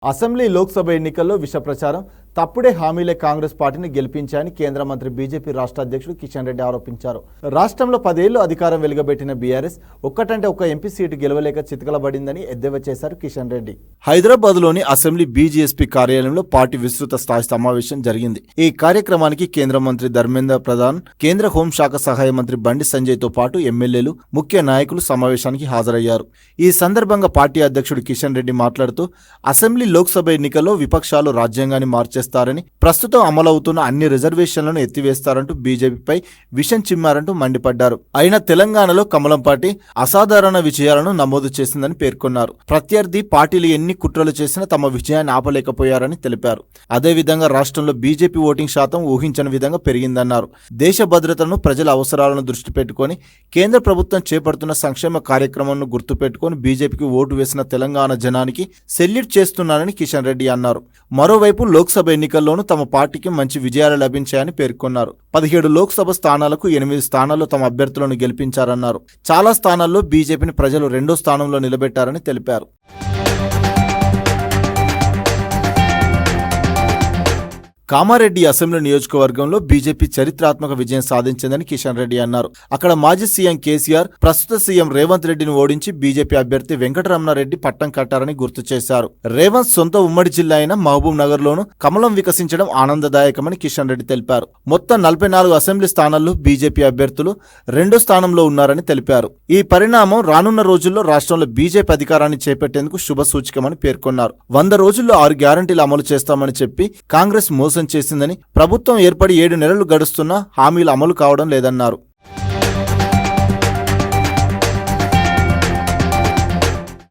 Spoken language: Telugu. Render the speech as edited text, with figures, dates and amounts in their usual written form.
అసెంబ్లీ లోక్సభ ఎన్నికల్లో విష ప్రచారం, తప్పుడే హామీలే కాంగ్రెస్ పార్టీని గెలిపించాయని కేంద్ర మంత్రి బీజేపీ రాష్ట్ర అధ్యక్షుడు కిషన్ రెడ్డి ఆరోపించారు. రాష్ట్రంలో 10 ఏళ్లు అధికారం వెలుగబెట్టిన బీఆర్ఎస్ ఒక్కటంటే ఒక్క ఎంపీ సీటు గెలవలేక చితకలబడిందని ఎద్దేవా చేశారు కిషన్ రెడ్డి. హైదరాబాద్లోని అసెంబ్లీ బీజేఎస్పీ కార్యాలయంలో పార్టీ విస్తృత స్థాయి సమావేశం జరిగింది. ఈ కార్యక్రమానికి కేంద్ర మంత్రి ధర్మేంద్ర ప్రధాన్, కేంద్ర హోంశాఖ సహాయ మంత్రి బండి సంజయ్తో పాటు ఎమ్మెల్యేలు, ముఖ్య నాయకులు సమావేశానికి హాజరయ్యారు. ఈ సందర్భంగా పార్టీ అధ్యక్షుడు కిషన్ రెడ్డి మాట్లాడుతూ అసెంబ్లీ లోక్సభ ఎన్నికల్లో విపక్షాలు రాజ్యాంగాన్ని మార్చేస్తారని, ప్రస్తుతం అమలవుతున్న అన్ని రిజర్వేషన్లను ఎత్తివేస్తారంటూ బీజేపీపై విషం చిమ్మారంటూ మండిపడ్డారు. అయినా తెలంగాణలో కమలం పార్టీ అసాధారణ విజయాలను నమోదు చేసిందని పేర్కొన్నారు. ప్రత్యర్థి పార్టీలు ఎన్ని కుట్రలు చేసినా తమ విజయాన్ని ఆపలేకపోయారని తెలిపారు. అదేవిధంగా రాష్ట్రంలో బీజేపీ ఓటింగ్ శాతం ఊహించని విధంగా పెరిగిందన్నారు. దేశ భద్రతను, ప్రజల అవసరాలను దృష్టి పెట్టుకుని కేంద్ర ప్రభుత్వం చేపడుతున్న సంక్షేమ కార్యక్రమాలను గుర్తుపెట్టుకుని బీజేపీకి ఓటు వేసిన తెలంగాణ జనానికి సెల్యూట్ చేస్తున్నారని కిషన్ రెడ్డి అన్నారు. మరోవైపు లోక్సభ ఎన్నికల్లోనూ తమ పార్టీకి మంచి విజయాలు లభించాయని పేర్కొన్నారు. 17 లోక్సభ స్థానాలకు 8 స్థానాల్లో తమ అభ్యర్థులను గెలిపించారన్నారు. చాలా స్థానాల్లో బీజేపీని ప్రజలు 2వ స్థానంలో నిలబెట్టారని తెలిపారు. కామారెడ్డి అసెంబ్లీ నియోజకవర్గంలో బీజేపీ చరిత్రాత్మక విజయం సాధించిందని కిషన్ రెడ్డి అన్నారు. అక్కడ మాజీ సీఎం కేసీఆర్ ప్రస్తుత సీఎం రేవంత్ రెడ్డిని ఓడించి బీజేపీ అభ్యర్థి వెంకటరమణారెడ్డి పట్టం కట్టారని గుర్తు చేశారు. రేవంత్ సొంత ఉమ్మడి జిల్లా అయిన మహబూబ్ నగర్ లోను కమలం వికసించడం ఆనందదాయకమని కిషన్ రెడ్డి తెలిపారు. మొత్తం 44 అసెంబ్లీ స్థానాల్లో బీజేపీ అభ్యర్థులు 2వ స్థానంలో ఉన్నారని తెలిపారు. ఈ పరిణామం రానున్న రోజుల్లో రాష్ట్రంలో బీజేపీ అధికారాన్ని చేపట్టేందుకు శుభ సూచకమని పేర్కొన్నారు. 100 రోజుల్లో 6 గ్యారంటీలు అమలు చేస్తామని చెప్పి కాంగ్రెస్ మోసం చేసిందని, ప్రభుత్వం ఏర్పడి 7 నెలలు గడుస్తున్నా హామీలు అమలు కావడం లేదన్నారు.